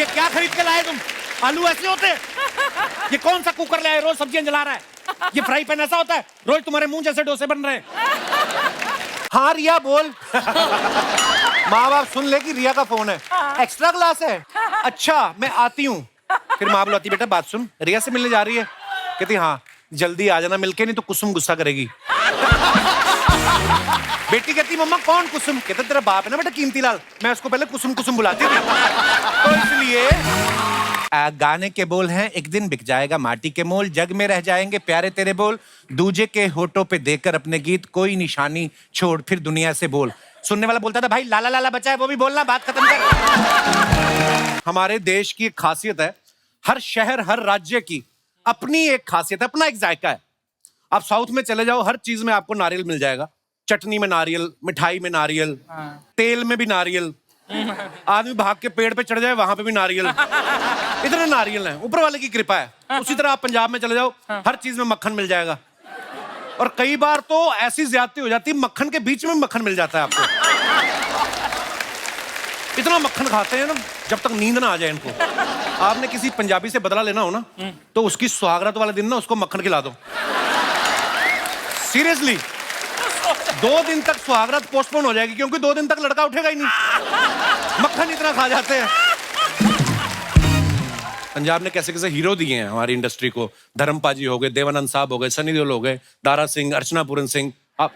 ये क्या खरीद के लाए तुम? आलू ऐसे होते हैं? ये कौन सा कुकर ले आए, रोज सब्जियां जला रहा है? ये फ्राई पैन ऐसा होता है? रोज तुम्हारे मुंह जैसे डोसे बन रहे हैं। हाँ रिया बोल। माँ बाप सुन ले कि रिया का फोन है। एक्स्ट्रा क्लास है? अच्छा मैं आती हूँ। फिर माँ बुलाती, बेटा बात सुन, रिया से मिलने जा रही है? कहती हाँ जल्दी आ जाना मिलके, नहीं तो कुसुम गुस्सा करेगी। बेटी कहती मम्मा कौन कुसुम? कहता तेरा बाप है ना बेटा कीमती लाल, मैं उसको पहले कुसुम कुसुम बुलाती थी। तो इसलिए गाने के बोल हैं, एक दिन बिक जाएगा माटी के मोल, जग में रह जाएंगे प्यारे तेरे बोल, दूजे के होठों पे देकर अपने गीत, कोई निशानी छोड़ फिर दुनिया से बोल। सुनने वाला बोलता था भाई लाला लाला बचा है वो भी बोलना, बात खत्म कर। हमारे देश की एक खासियत है, हर शहर हर राज्य की अपनी एक खासियत है, अपना एक जायका है। आप साउथ में चले जाओ, हर चीज में आपको नारियल मिल जाएगा, चटनी में नारियल, मिठाई में नारियल, तेल में भी नारियल, आदमी भाग के पेड़ पे चढ़ जाए वहां पे भी नारियल। इतने नारियल हैं, ऊपर वाले की कृपा है। उसी तरह आप पंजाब में चले जाओ, हर चीज में मक्खन मिल जाएगा। और कई बार तो ऐसी ज्यादती हो जाती है, मक्खन के बीच में मक्खन मिल जाता है आपको। इतना मक्खन खाते हैं ना जब तक नींद ना आ जाए इनको। आपने किसी पंजाबी से बदला लेना हो ना, तो उसकी सुहागरात वाले दिन ना उसको मक्खन खिला दो। सीरियसली 2 दिन तक सुहागरात पोस्टपोन हो जाएगी, क्योंकि 2 दिन तक लड़का उठेगा ही नहीं, मक्खन इतना खा जाते हैं। पंजाब ने कैसे कैसे हीरो दिए हैं हमारी इंडस्ट्री को, धर्मपाजी हो गए, देवानंद साहब हो गए, सनी देओल हो गए, दारा सिंह, अर्चना पूरन सिंह। आप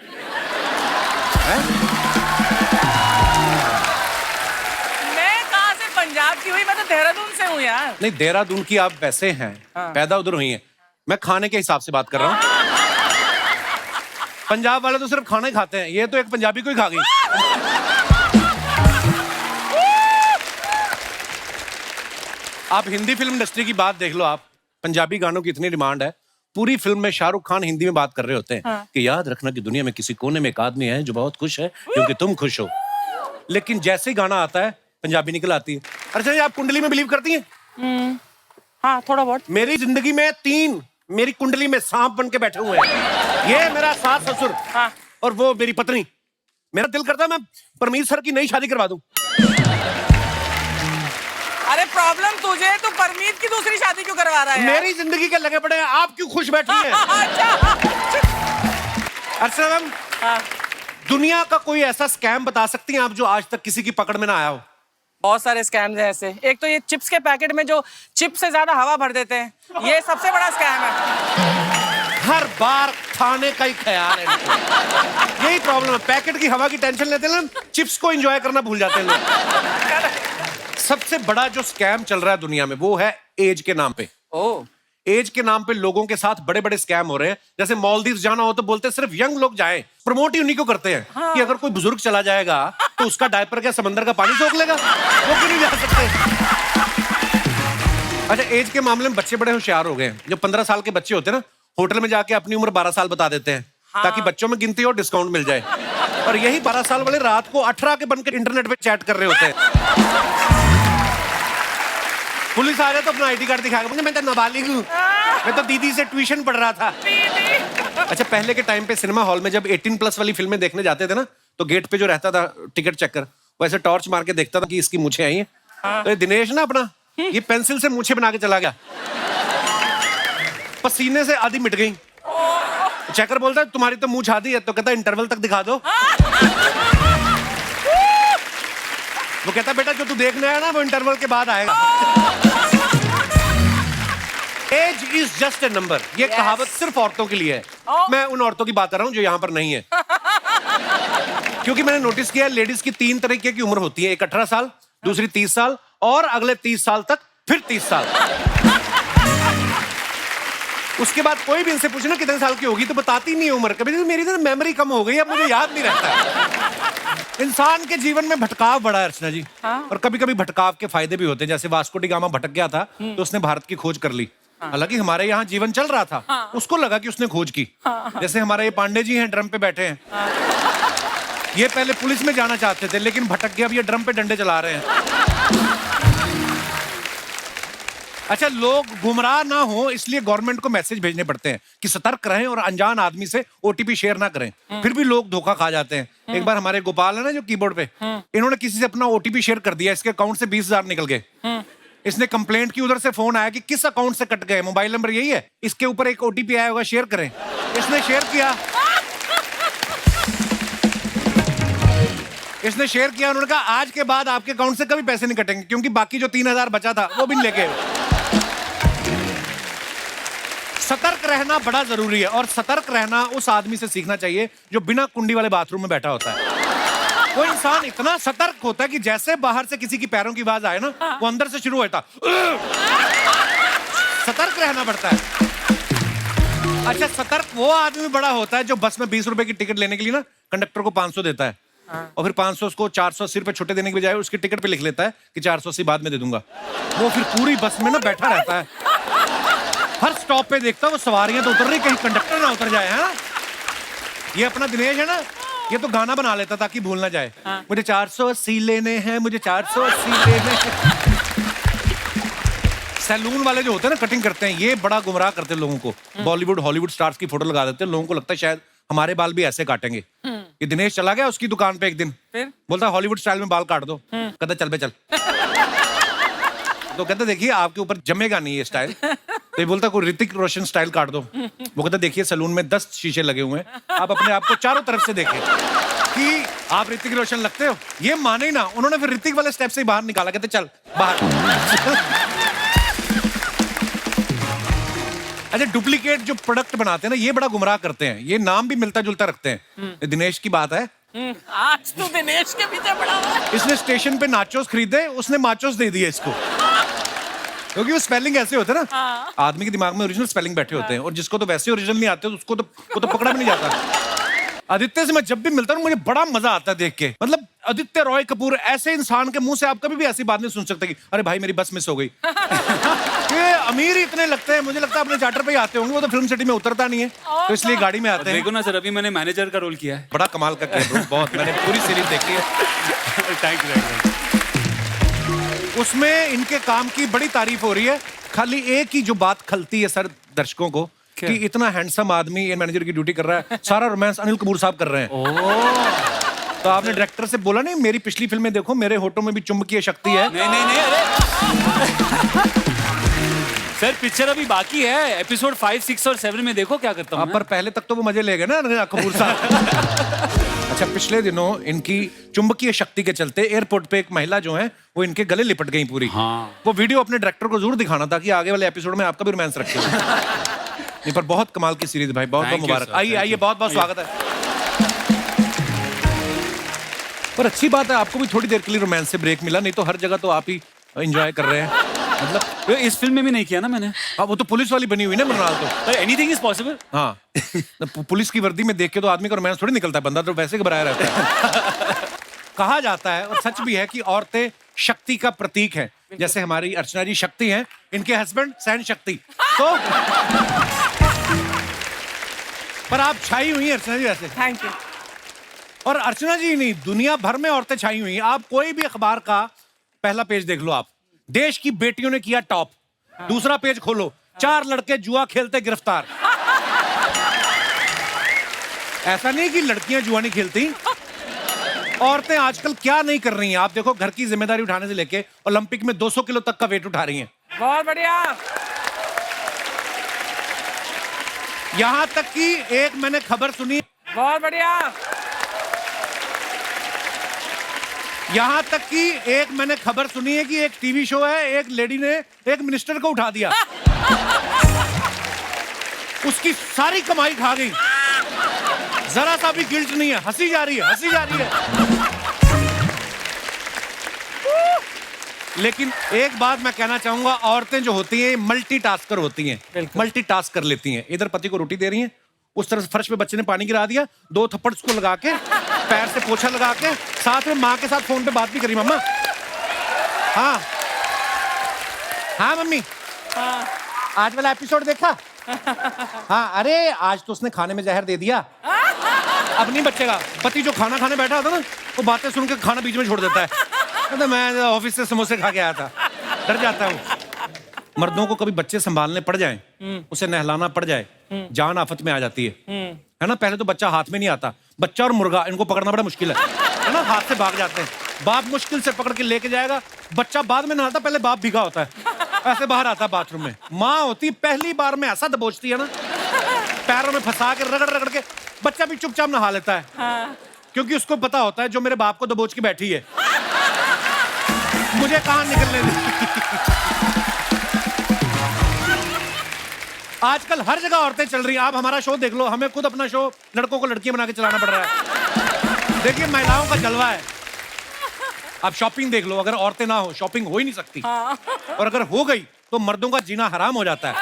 मैं कहाँ से पंजाब की हुई, मैं तो देहरादून से हूँ यार। नहीं देहरादून की आप वैसे हैं, पैदा उधर हुई हैं, मैं खाने के हिसाब से बात कर रहा हूँ। पंजाब वाले तो सिर्फ खाना ही खाते हैं, ये तो एक पंजाबी को ही खा गई। आप हिंदी फिल्म इंडस्ट्री की बात देख लो, आप पंजाबी गानों की इतनी डिमांड है, पूरी फिल्म में शाहरुख खान हिंदी में बात कर रहे होते हैं कि याद रखना कि दुनिया में किसी कोने में एक आदमी है जो बहुत खुश है क्योंकि तुम खुश हो। लेकिन जैसे ही गाना आता है पंजाबी निकल आती है। अच्छा जी आप कुंडली में बिलीव करती हैं? हाँ थोड़ा बहुत। मेरी जिंदगी में 3 मेरी कुंडली में सांप बन के बैठे हुए हैं। ये मेरा सास ससुर और वो मेरी पत्नी। मेरा दिल करता है मैं परमीत सर की नई शादी करवा दूं। अरे प्रॉब्लम तुझे है, तू परमीत की दूसरी शादी क्यों करवा रहा है? मेरी जिंदगी के लगे पड़े हैं, आप क्यों खुश बैठी हैं? अर्चना मैम, दुनिया का कोई ऐसा स्कैम बता सकती हैं आप जो आज तक किसी की पकड़ में ना आया हो? बहुत सारे स्कैम्स हैं ऐसे। एक तो ये चिप्स के पैकेट में जो चिप्स से ज्यादा हवा भर देते हैं, ये सबसे बड़ा स्कैम है। हर बार खाने का ही ख्याल है इनको। यही प्रॉब्लम है, पैकेट की हवा की टेंशन लेते हैं, चिप्स को एंजॉय करना भूल जाते हैं लोग। सबसे बड़ा जो स्कैम चल रहा है दुनिया में वो है एज के नाम पे। एज के नाम पे लोगों के साथ बड़े बड़े स्कैम हो रहे हैं। जैसे मालदीव जाना हो तो बोलते हैं सिर्फ यंग लोग जाएं, प्रमोट ही उन्हीं को करते हैं कि अगर कोई बुजुर्ग चला जाएगा तो उसका डायपर क्या समंदर का पानी सोख लेगा, वो क्यों नहीं जा सकते। अच्छा एज के मामले में बच्चे बड़े होशियार हो गए। जो 15 साल के बच्चे होते हैं ना, होटल में जाके अपनी उम्र 12 साल बता देते हैं ताकि बच्चों में गिनती हो, डिस्काउंट मिल जाए। और यही 12 साल वाले रात को 18 के बनकर इंटरनेट पे चैट कर रहे होते हैं। पुलिस आ जाए तो अपना आईडी कार्ड दिखा के, मैं तो नाबालिग हूँ, मैं तो दीदी से ट्यूशन पढ़ रहा था। अच्छा पहले के टाइम पे सिनेमा हॉल में जब 18+ वाली फिल्में देखने जाते थे ना, तो गेट पे जो रहता था टिकट चेकर, वैसे टॉर्च मार के देखता था कि इसकी मूछें आई हैं। तो ये दिनेश ना अपना ये पेंसिल से मूछें बना के चला गया, पसीने से आधी मिट गई। चेकर बोलता है तुम्हारी तो मूछ आधी है, तो कहता इंटरवल तक दिखा दो। वो कहता बेटा जो तू देखने आया ना वो इंटरवल के बाद आएगा। Age is just a number, ये कहावत सिर्फ औरतों के लिए है। मैं उन औरतों की बात कर रहा हूं जो यहां पर नहीं है। क्योंकि मैंने नोटिस किया लेडीज की 3 तरीके की उम्र होती है, एक 18 साल, दूसरी 30 साल और अगले 30 साल तक फिर 30 साल। उसके बाद कोई भी इनसे पूछे ना कितने साल की होगी तो बताती नहीं उम्र। कभी मेरी तो मेमोरी कम हो गई, अब मुझे याद नहीं रहता। इंसान के जीवन में भटकाव बड़ा है अर्चना जी। और कभी कभी भटकाव के फायदे भी होते हैं। जैसे वास्को डी गामा भटक गया था तो उसने भारत की खोज कर ली। हालांकि हमारे यहाँ जीवन चल रहा था, उसको लगा कि उसने खोज की। जैसे हमारे ये पांडे जी हैं, ड्रम पे बैठे हैं, ये पहले पुलिस में जाना चाहते थे लेकिन भटक गया, अब ये ड्रम पे डंडे चला रहे हैं। अच्छा लोग गुमराह ना हो इसलिए गवर्नमेंट को मैसेज भेजने पड़ते हैं कि सतर्क रहें और अनजान आदमी से ओटीपी शेयर ना करें। फिर भी लोग धोखा खा जाते हैं। एक बार हमारे गोपाल है ना जो कीबोर्ड पे, इन्होंने किसी से अपना ओटीपी शेयर कर दिया, इसके अकाउंट से 20,000 निकल गए। इसने कंप्लेंट की, उधर से फोन आया कि किस अकाउंट से कट गए, मोबाइल नंबर यही है, इसके ऊपर एक ओटीपी आया होगा, शेयर करें। इसने शेयर किया, उन्होंने कहा आज के बाद आपके अकाउंट से कभी पैसे नहीं कटेंगे, क्योंकि बाकी जो 3000 बचा था वो भी नहीं लेके। सतर्क रहना बड़ा जरूरी है, और सतर्क रहना उस आदमी से सीखना चाहिए जो बिना कुंडी वाले बाथरूम में बैठा होता है। वो इंसान इतना सतर्क होता है कि जैसे बाहर से किसी की पैरों की आवाज आए ना, वो अंदर से शुरू होता। सतर्क रहना पड़ता है। अच्छा, सतर्क वो आदमी बड़ा होता है जो बस में 20 रुपए की टिकट लेने के लिए ना कंडक्टर को 500 देता है, और फिर 500 उसको 480 रुपए छोटे देने के बजाय उसकी टिकट पे लिख लेता है कि 480 बाद में दे दूंगा। वो फिर पूरी बस में ना बैठा रहता है, हर स्टॉप पे देखता है वो सवारियां तो उतर रही, कहीं कंडक्टर ना उतर जाए। है ये अपना दिनेश है ना, ये तो गाना बना लेता ताकि भूल ना जाए। मुझे 480 लेने हैं, मुझे 480 लेने हैं। सैलून वाले जो होते हैं ना, कटिंग करते हैं, ये बड़ा गुमराह करते हैं लोगों को। बॉलीवुड हॉलीवुड स्टार्स की फोटो लगा देते हैं, लोगों को लगता है शायद हमारे बाल भी ऐसे काटेंगे। ये दिनेश चला गया उसकी दुकान पे एक दिन, बोलता हॉलीवुड स्टाइल में बाल काट दो। कहता चल बे चल। तो कहता देखिए आपके ऊपर जमेगा नहीं ये स्टाइल। तो ये बोलता कोई ऋतिक रोशन स्टाइल काट दो। वो कहता देखिए सैलून में 10 शीशे लगे हुए हैं, आप अपने आप को चारों तरफ से देखें कि आप ऋतिक रोशन लगते हो। ये माने ही ना, उन्होंने फिर ऋतिक वाले स्टेप से ही बाहर निकाला, कहते चल बाहर। अच्छा, डुप्लीकेट जो प्रोडक्ट बनाते हैं ना, ये बड़ा गुमराह करते हैं। ये नाम भी मिलता जुलता रखते हैं। ये दिनेश की बात है, आज तो दिनेश के पीछे पड़ा हुआ है। इसने स्टेशन पे नाचोस खरीदे, उसने माचोस दे दिए इसको, क्योंकि वो स्पेलिंग ऐसे होते हैं ना, आदमी के दिमाग में ओरिजिनल स्पेलिंग बैठे होते हैं, और जिसको तो वैसे ओरिजिनल नहीं आते उसको तो वो तो पकड़ा भी नहीं जाता। आदित्य से मैं जब भी मिलता हूँ मुझे बड़ा मजा आता है देख के। मतलब आदित्य रॉय कपूर ऐसे इंसान के मुंह से आप कभी भी ऐसी बात नहीं सुन सकते कि अरे भाई मेरी बस मिस हो गई। ये अमीर ही इतने लगते हैं, मुझे लगता है अपने चार्टर पे ही आते होंगे, वो तो फिल्म सिटी में उतरता नहीं है, तो इसलिए गाड़ी में आते हैं। देखो ना सर, अभी मैंने मैनेजर का रोल किया है। बड़ा कमाल का किया, बहुत, मैंने पूरी सीरीज देखी है। Thank you. उसमें इनके काम की बड़ी तारीफ हो रही है। खाली एक ही जो बात खलती है सर दर्शकों को, कि इतना हैंडसम आदमी ये मैनेजर की ड्यूटी कर रहा है, सारा रोमांस अनिल कपूर साहब कर रहे हैं। तो आपने डायरेक्टर से बोला नहीं मेरी पिछली फिल्में देखो, मेरे होठों में भी चुंबकीय शक्ति है। नहीं अरे सर, पिक्चर अभी बाकी है, एपिसोड 5, 6 और 7 में देखो क्या करता हूँ। पर पहले तक तो वो मजे ले गए ना कपूर साहब। अच्छा, पिछले दिनों इनकी चुंबकीय शक्ति के चलते एयरपोर्ट पे एक महिला जो है वो इनके गले लिपट गई पूरी। हाँ। वो वीडियो अपने डायरेक्टर को जरूर दिखाना था कि आगे वाले एपिसोड में आपका भी रोमांस रखे। नहीं, पर बहुत कमाल की सीरीज भाई, बहुत बहुत मुबारक। आइए आइए, बहुत बहुत स्वागत है। पर अच्छी बात है आपको भी थोड़ी देर के लिए रोमांस से ब्रेक मिला, नहीं तो हर जगह तो आप ही एंजॉय कर रहे हैं। मतलब इस फिल्म में भी नहीं किया ना मैंने। हाँ, वो तो पुलिस वाली बनी हुई ना मृणाल तो। Anything is possible. हाँ, पुलिस की वर्दी में देख के तो आदमी का रोमांस थोड़ी निकलता है, बंदा तो वैसे घबराया रहता है। कहा जाता है और सच भी है कि औरतें शक्ति का प्रतीक है। जैसे हमारी अर्चना जी शक्ति हैं, इनके हस्बैंड सहन शक्ति। तो पर आप छाई हुई हैं अर्चना जी वैसे। Thank you. और अर्चना जी नहीं, दुनिया भर में औरतें छाई हुई हैं। आप कोई भी अखबार का पहला पेज देख लो, आप देश की बेटियों ने किया टॉप, दूसरा पेज खोलो, 4 लड़के जुआ खेलते गिरफ्तार। ऐसा नहीं कि लड़कियां जुआ नहीं खेलती, औरतें आजकल क्या नहीं कर रही हैं। आप देखो, घर की जिम्मेदारी उठाने से लेके ओलंपिक में 200 किलो तक का वेट उठा रही हैं। बहुत बढ़िया। यहां तक कि एक मैंने खबर सुनी, बहुत बढ़िया। यहां तक कि एक मैंने खबर सुनी है कि एक टीवी शो है, एक लेडी ने एक मिनिस्टर को उठा दिया। उसकी सारी कमाई खा गई, जरा सा भी गिल्ट नहीं है, हंसी जा रही है, हंसी जा रही है। लेकिन एक बात मैं कहना चाहूंगा, औरतें जो होती हैं मल्टीटास्कर होती हैं, मल्टीटास्क कर लेती हैं। इधर पति को रोटी दे रही हैं, उस तरह से फर्श पे बच्चे ने पानी गिरा दिया, 2 थप्पड़ उसको लगा के, पैर से पोछा लगा के, साथ में माँ के साथ फोन पे बात भी करी, मम्मा। हाँ हाँ मम्मी, आज वाला एपिसोड देखा? हाँ, अरे आज तो उसने खाने में जहर दे दिया। अब नहीं बचेगा। पति जो खाना खाने बैठा होता ना, वो बातें सुन के खाना बीच में छोड़ देता है। तो मैं ऑफिस से समोसे खा के आया था, डर जाता हूँ। मर्दों को कभी बच्चे संभालने पड़ जाए, उसे नहलाना पड़ जाए, जान आफत में आ जाती है ना। पहले तो बच्चा हाथ में नहीं आता, बच्चा और मुर्गा इनको पकड़ना बड़ा मुश्किल है ना, हाथ से भाग जाते हैं। बाप मुश्किल से पकड़ के लेके जाएगा, बच्चा बाद में नहाता, पहले बाप भीगा होता है, ऐसे बाहर आता है बाथरूम में। माँ होती पहली बार में ऐसा दबोचती है ना, पैरों में फंसा के रगड़ रगड़ के, बच्चा भी चुपचाप नहा लेता है। हाँ। क्योंकि उसको पता होता है जो मेरे बाप को दबोच के बैठी है, मुझे कहां निकलने दी। आजकल हर जगह औरतें चल रही हैं। आप हमारा शो देख लो, हमें खुद अपना शो लड़कों को लड़कियां बना के चलाना पड़ रहा है। देखिए महिलाओं का जलवा है। आप शॉपिंग देख लो, अगर औरतें ना हो शॉपिंग हो ही नहीं सकती। और अगर हो गई तो मर्दों का जीना हराम हो जाता है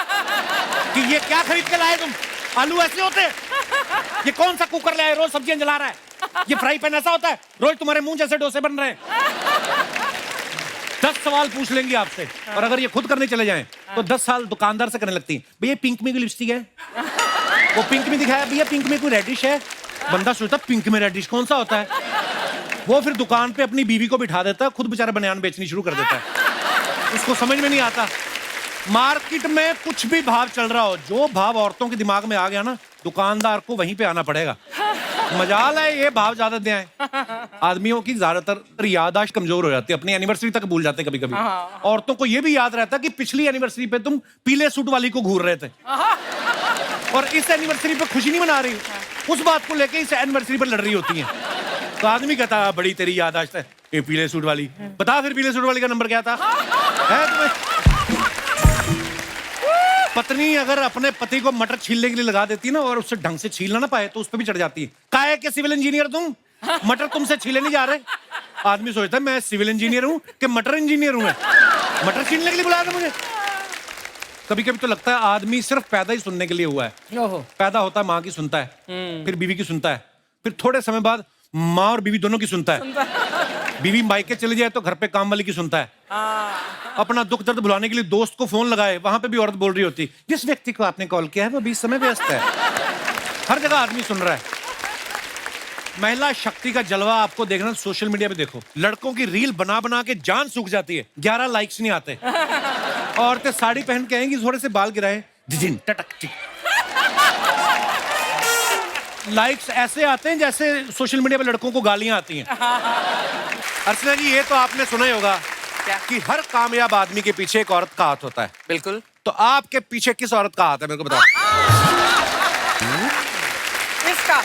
कि ये क्या खरीद के लाए तुम, आलू ऐसे होते हैं, ये कौन सा कुकर लाए, रोज सब्जियां जला रहा है, ये फ्राई पैन ऐसा होता है, रोज तुम्हारे मुंह जैसे डोसे बन रहे हैं। 10 सवाल पूछ लेंगी आपसे। और अगर ये खुद करने चले जाएं तो 10 साल दुकानदार से करने लगती हैं। भैया पिंक में कोई लिपस्टिक है, वो पिंक में दिखाया, भैया पिंक में कोई रेडिश है। बंदा सोचता पिंक में रेडिश कौन सा होता है। वो फिर दुकान पे अपनी बीवी को बिठा देता है, खुद बेचारा बनियान बेचनी शुरू कर देता है। उसको समझ में नहीं आता। मार्केट में कुछ भी भाव चल रहा हो, जो भाव औरतों के दिमाग में आ गया ना, दुकानदार को वहीं पे आना पड़ेगा। मजाल है ये भाव ज्यादा दे आए। आदमियों की ज्यादातर याददाश्त कमजोर हो जाती है, अपनी एनिवर्सरी तक भूल जाते कभी कभी। औरतों को ये भी याद रहता कि पिछली एनिवर्सरी पे तुम पीले सूट वाली को घूर रहे थे और इस एनिवर्सरी पे खुशी नहीं मना रही, उस बात को लेके इस एनिवर्सरी पर लड़ रही होती है। तो आदमी कहता बड़ी तेरी याददाश्त है, ये पीले सूट वाली, बता फिर पीले सूट वाली का नंबर क्या था। है तुम्हें पत्नी अगर अपने पति को मटर छीलने के लिए लगा देती है ना, और उससे ढंग से छीलना ना पाए तो उस पर भी चढ़ जाती है। काहे के सिविल इंजीनियर तुम, मटर तुमसे छीले नहीं जा रहे। आदमी सोचता है मैं सिविल इंजीनियर हूं कि मटर इंजीनियर हूं, मटर छीलने के लिए बुलाया था मुझे। कभी कभी तो लगता है आदमी सिर्फ पैदा ही सुनने के लिए हुआ है। पैदा होता है माँ की सुनता है, फिर बीवी की सुनता है, फिर थोड़े समय बाद माँ और बीवी दोनों की सुनता है। बीवी मायके चली जाए तो घर पे काम वाली की सुनता है। अपना दुख दर्द भुलाने के लिए दोस्त को फोन लगाए, वहां पे भी औरत बोल रही होती, जिस व्यक्ति को आपने कॉल किया है वो 20 समय व्यस्त है। हर जगह आदमी सुन रहा है। महिला शक्ति का जलवा आपको देखना सोशल मीडिया पे देखो। लड़कों की रील बना बना के जान सूख जाती है, 11 लाइक्स नहीं आते। औरतें साड़ी पहन के आएंगी, थोड़े से बाल गिराए, जिजिन टटक टिक, लाइक्स ऐसे आते हैं जैसे सोशल मीडिया पे लड़कों को गालियां आती हैं। अर्चना जी ये तो आपने सुना ही होगा कि हर कामयाब आदमी के पीछे एक औरत का हाथ होता है। बिल्कुल। तो आपके पीछे किस औरत का हाथ है मेरे को बताओ। इसका।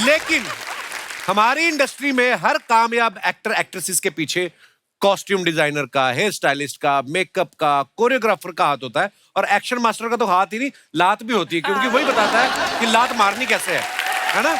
लेकिन हमारी इंडस्ट्री में हर कामयाब एक्टर एक्ट्रेसेस के पीछे कॉस्ट्यूम डिजाइनर का, हेयर स्टाइलिस्ट का, मेकअप का, कोरियोग्राफर का हाथ होता है। और एक्शन मास्टर का तो हाथ ही नहीं, लात भी होती है, क्योंकि वही बताता है कि लात मारनी कैसे है ना।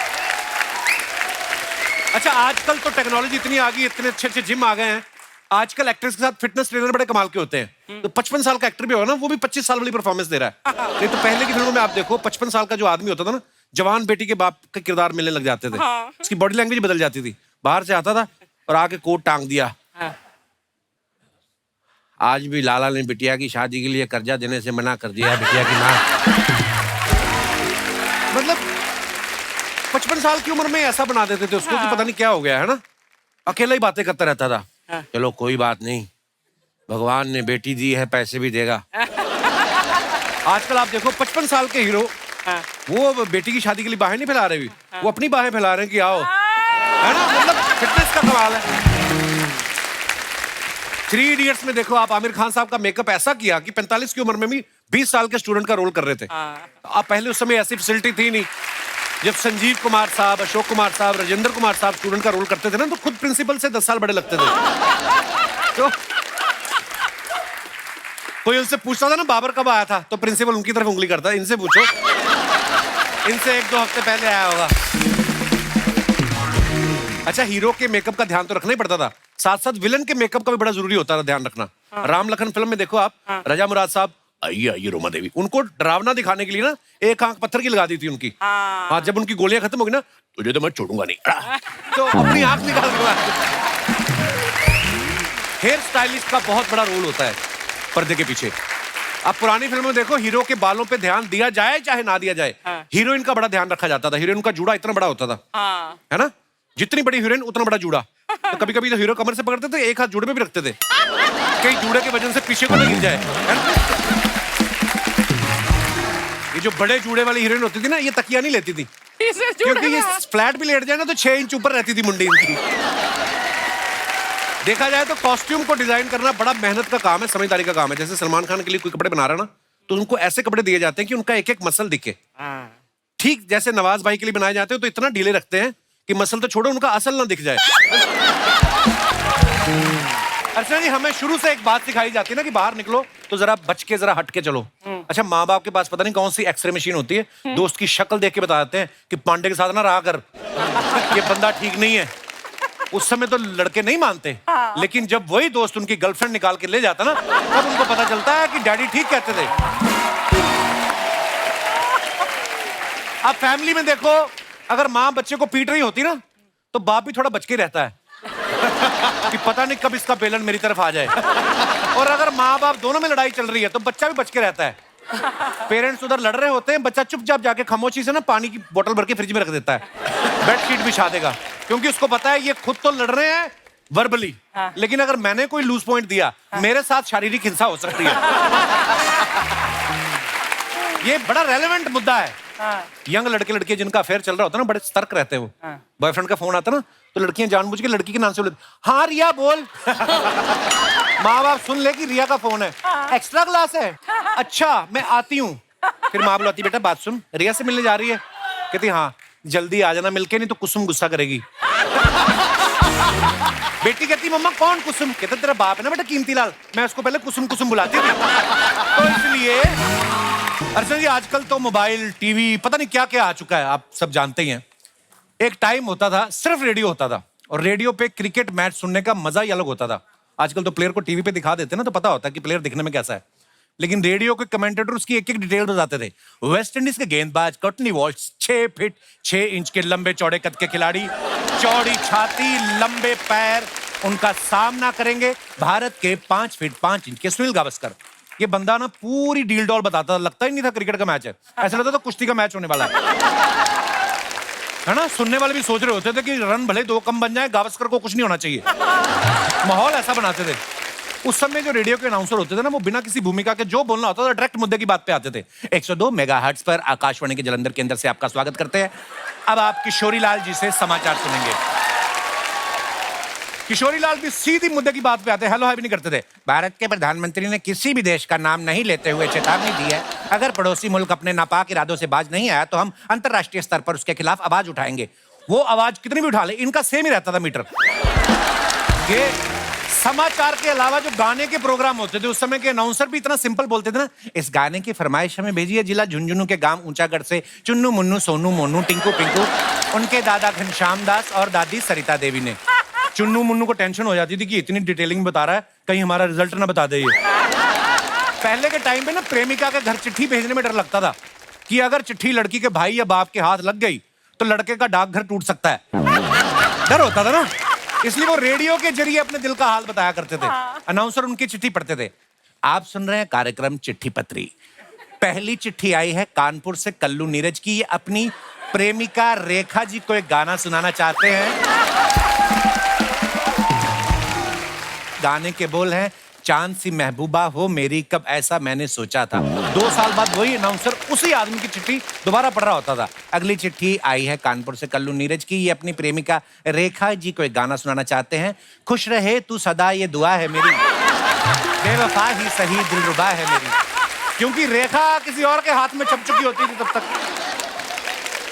अच्छा आजकल तो टेक्नोलॉजी इतनी आ गई, इतने अच्छे अच्छे जिम आ गए हैं। आजकल एक्टर्स के साथ फिटनेस ट्रेनर बड़े कमाल के होते हैं। तो 55 साल का एक्टर भी होगा ना, वो भी 25 साल वाली परफॉर्मेंस दे रहा है। नहीं तो पहले की फिल्मों में आप देखो 55 साल का जो आदमी होता था ना, जवान बेटी के बाप का किरदार मिलने लग जाते थे। उसकी बॉडी लैंग्वेज बदल जाती थी। बाहर से आता था और आके कोट टांग दिया। आज भी लाला ने बिटिया की शादी के लिए कर्जा देने से मना कर दिया, बिटिया की माँ। मतलब 55 साल की उम्र में ऐसा बना देते थे उसको कि पता नहीं क्या हो गया है ना। अकेला ही बातें करता रहता था। चलो कोई बात नहीं, भगवान ने बेटी दी है, पैसे भी देगा। आजकल आप देखो 55 साल के हीरो वो बेटी की शादी के लिए बाहें नहीं फैला रहे, वो अपनी बाहें फैला रहे हैं कि आओ, है ना। मतलब फिटनेस का कमाल है। 3 इडियट्स में देखो आप, आमिर खान साहब का मेकअप ऐसा किया कि 45 की उम्र में भी 20 साल के स्टूडेंट का रोल कर रहे थे। आप पहले उस समय ऐसी फैसिलिटी थी नहीं। जब संजीव कुमार साहब, अशोक कुमार साहब, राजेंद्र कुमार साहब स्टूडेंट का रोल करते थे ना, तो खुद प्रिंसिपल से 10 साल बड़े लगते थे। तो कोई उनसे पूछता था ना बाबर कब आया था, तो प्रिंसिपल उनकी तरफ उंगली करता, इनसे पूछो, इनसे 1-2 हफ्ते पहले आया होगा। अच्छा हीरो के मेकअप का ध्यान तो रखना ही पड़ता था, साथ साथ विलन के मेकअप का भी बड़ा जरूरी होता था ध्यान रखना। राम लखन फिल्म में देखो आप, रजा मुराद साहब, आइए रोमा देवी, उनको डरावना दिखाने के लिए ना एक आंख पत्थर की लगा दी थी उनकी। हाँ जब उनकी गोलियां खत्म हो गई ना, तुझे तो मैं छोड़ूंगा नहीं, तो अपनी आंख निकाल दूंगा। हेयर स्टाइलिस्ट का बहुत बड़ा रोल होता है पर्दे के पीछे। आप पुरानी फिल्मों में देखो, हीरो के बालों पे ध्यान दिया जाए चाहे ना दिया जाए, हीरोइन का बड़ा ध्यान रखा जाता था। हीरोइन का जूड़ा इतना बड़ा होता था, है ना, जितनी बड़ी हीरोइन उतना बड़ा जूड़ा। तो कभी कभी तो हीरो कमर से पकड़ते थे, एक हाथ जूड़े में भी रखते थे, कहीं जूड़े के वजन से पीछे को ना गिर जाए, है ना? ये जो बड़े जूड़े वाली हीरोइन होती थी ना, ये तकिया नहीं लेती थी, क्योंकि ये फ्लैट भी लेट जाए ना तो 6 इंच ऊपर रहती थी मुंडी इनकी। देखा जाए तो कॉस्ट्यूम को डिजाइन करना बड़ा मेहनत का काम है, समझदारी का काम है। जैसे सलमान खान के लिए कोई कपड़े बना रहा है ना, तो उनको ऐसे कपड़े दिए जाते हैं कि उनका एक एक मसल दिखे। ठीक जैसे नवाज भाई के लिए बनाए जाते हैं तो इतना ढीले रखते हैं कि मसल तो छोड़ो, उनका असल ना दिख जाए। अर्चना जी, हमें शुरू से एक बात सिखाई जाती है ना कि बाहर निकलो तो जरा बच के, जरा हट के चलो। अच्छा, माँ बाप के पास पता नहीं कौन सी एक्सरे मशीन होती है, दोस्त की शक्ल देख के बता देते हैं कि पांडे के साथ ना रहा कर, ये बंदा ठीक नहीं है। उस समय तो लड़के नहीं मानते, लेकिन जब वही दोस्त उनकी गर्लफ्रेंड निकाल के ले जाता ना, तब उनको पता चलता है कि डैडी ठीक कहते थे। अब फैमिली में देखो, अगर माँ बच्चे को पीट रही होती ना, तो बाप भी थोड़ा बच के रहता है कि पता नहीं कब इसका बेलन मेरी तरफ आ जाए। और अगर माँ बाप दोनों में लड़ाई चल रही है तो बच्चा भी बच के रहता है। पेरेंट्स उधर लड़ रहे होते हैं, बच्चा चुपचाप जाके खामोशी से ना पानी की बोतल भर के फ्रिज में रख देता है, बेडशीट बिछा देगा, क्योंकि उसको पता है ये खुद तो लड़ रहे हैं वर्बली, लेकिन अगर मैंने कोई लूज पॉइंट दिया, मेरे साथ शारीरिक हिंसा हो सकती है। ये बड़ा रेलेवेंट मुद्दा है। यंग लड़के लड़कियां जिनका अफेयर चल रहा होता है ना, बड़े सतर्क रहते हैं वो। बॉयफ्रेंड का फोन आता ना, तो लड़कियां जानबूझ के लड़की के नाम से बोलती, हाँ रिया बोल। माँ बाप सुन ले कि रिया का फोन है, एक्स्ट्रा क्लास है, अच्छा मैं आती हूँ। फिर माँ बुलाती, बेटा बात सुन, रिया से मिलने जा रही है। कहती हाँ जल्दी आ जाना मिलके, नहीं तो कुसुम गुस्सा करेगी। बेटी कहती मम्मा कौन कुसुम? कहते तेरा बाप है ना बेटा कीमतीलाल, मैं उसको पहले कुसुम कुसुम बुलाती थी। तो इसलिए अर्चना जी, आजकल तो मोबाइल, टीवी, पता नहीं क्या क्या आ चुका है, आप सब जानते ही हैं। एक टाइम होता था सिर्फ रेडियो होता था, और रेडियो पे क्रिकेट मैच सुनने का मजा ही अलग होता था। आजकल तो प्लेयर को टीवी पे दिखा देते ना, तो पता होता है कि प्लेयर दिखने में कैसा है, लेकिन रेडियो के कमेंटेटर उसकी एक एक डिटेल बताते थे। वेस्ट इंडीज के गेंदबाज कॉटनी वॉल्श 6 फीट 6 इंच के लंबे चौड़े कद के खिलाड़ी, चौड़ी छाती, लंबे पैर, उनका सामना करेंगे भारत के 5 फीट 5 इंच के सुनील गावस्कर। ये बंदा ना पूरी डील डॉल बताता था, लगता ही नहीं था क्रिकेट का मैच है, ऐसा लगता था कुश्ती का मैच होने वाला है ना। सुनने वाले भी सोच रहे होते थे कि रन भले 2 कम बन जाए, गावस्कर को कुछ नहीं होना चाहिए। माहौल ऐसा बनाते थे। उस समय जो रेडियो के अनाउंसर होते थे ना, वो बिना किसी भूमिका के जो बोलना होता था डायरेक्ट मुद्दे की बात पे आते थे। 102 मेगाहर्ट्ज पर आकाशवाणी के जलंधर केंद्र से आपका स्वागत करते हैं। अब आप किशोरी लाल जी से समाचार सुनेंगे। किशोरी लाल भी सीधी मुद्दे की बात पे आते, हेलो हाय भी नहीं करते थे। भारत के प्रधानमंत्री ने किसी भी देश का नाम नहीं लेते हुए चेतावनी दी है, अगर पड़ोसी मुल्क अपने नापाक इरादों से बाज नहीं आया तो हम अंतरराष्ट्रीय स्तर पर उसके खिलाफ आवाज उठाएंगे। वो आवाज कितनी भी उठा ले, इनका सेम ही रहता था मीटर। ये समाचार के अलावा जो गाने के प्रोग्राम होते थे, उस समय के अनाउंसर भी इतना सिंपल बोलते थे ना, इस गाने की फरमाइश हमें भेजिए जिला झुंझुनू के गांव ऊंचागढ़ से चुन्नू मुन्नू सोनू मोनू टिंकू पिंकू, उनके दादा घनश्याम दास और दादी सरिता देवी ने। चुन्नू मुन्नू को टेंशन हो जाती थी कि इतनी डिटेलिंग बता रहा है, कहीं हमारा रिजल्ट ना बता दे ये। पहले के टाइम पे ना प्रेमिका के घर चिट्ठी भेजने में डर लगता था कि अगर चिट्ठी लड़की के भाई या बाप के हाथ लग गई तो लड़के का डाकघर टूट सकता है, डर होता था ना। इसलिए वो रेडियो के जरिए अपने दिल का हाल बताया करते थे। अनाउंसर उनकी चिट्ठी पढ़ते थे। आप सुन रहे हैं कार्यक्रम चिट्ठी पत्री। पहली चिट्ठी आई है कानपुर से कल्लू नीरज की। ये अपनी प्रेमिका रेखा जी को एक गाना सुनाना चाहते हैं। गाने के बोल हैं, चांद सी महबूबा हो मेरी कब ऐसा मैंने सोचा था। 2 साल बाद वही अनाउंसर उसी आदमी की चिट्ठी दोबारा पढ़ रहा होता था। अगली चिट्ठी आई है कानपुर से कल्लू नीरज की। ये अपनी प्रेमिका रेखा जी को एक गाना सुनाना चाहते हैं। खुश रहे तू सदा ये दुआ है मेरी, बेवफा ही सही दिलरुबा है मेरी। क्योंकि रेखा किसी और के हाथ में छप चुकी होती थी तब तक।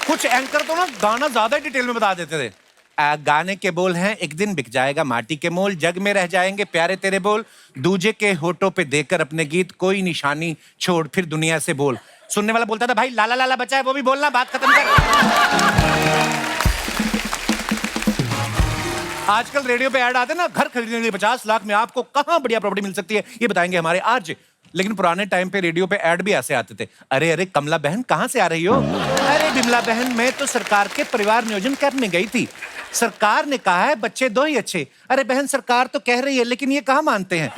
कुछ एंकर तो ना गाना ज्यादा डिटेल में बता देते थे। गाने के बोल हैं, एक दिन बिक जाएगा माटी के मोल, जग में रह जाएंगे प्यारे तेरे बोल, दूजे के होठों पे देकर अपने गीत कोई निशानी छोड़ फिर दुनिया से बोल। सुनने वाला बोलता था भाई लाला लाला बचा है वो भी बोलना, बात खत्म कर। आजकल रेडियो पे ऐड आते हैं ना, घर खरीदने के लिए 50 लाख में आपको कहां बढ़िया प्रॉपर्टी मिल सकती है, ये बताएंगे हमारे आज। लेकिन पुराने टाइम पे रेडियो पे ऐड भी ऐसे आते थे, अरे अरे कमला बहन कहां से आ रही हो? अरे बिमला बहन मैं तो सरकार के परिवार नियोजन कैंप में गई थी, सरकार ने कहा है बच्चे 2 ही अच्छे। अरे बहन सरकार तो कह रही है लेकिन ये कहां मानते हैं।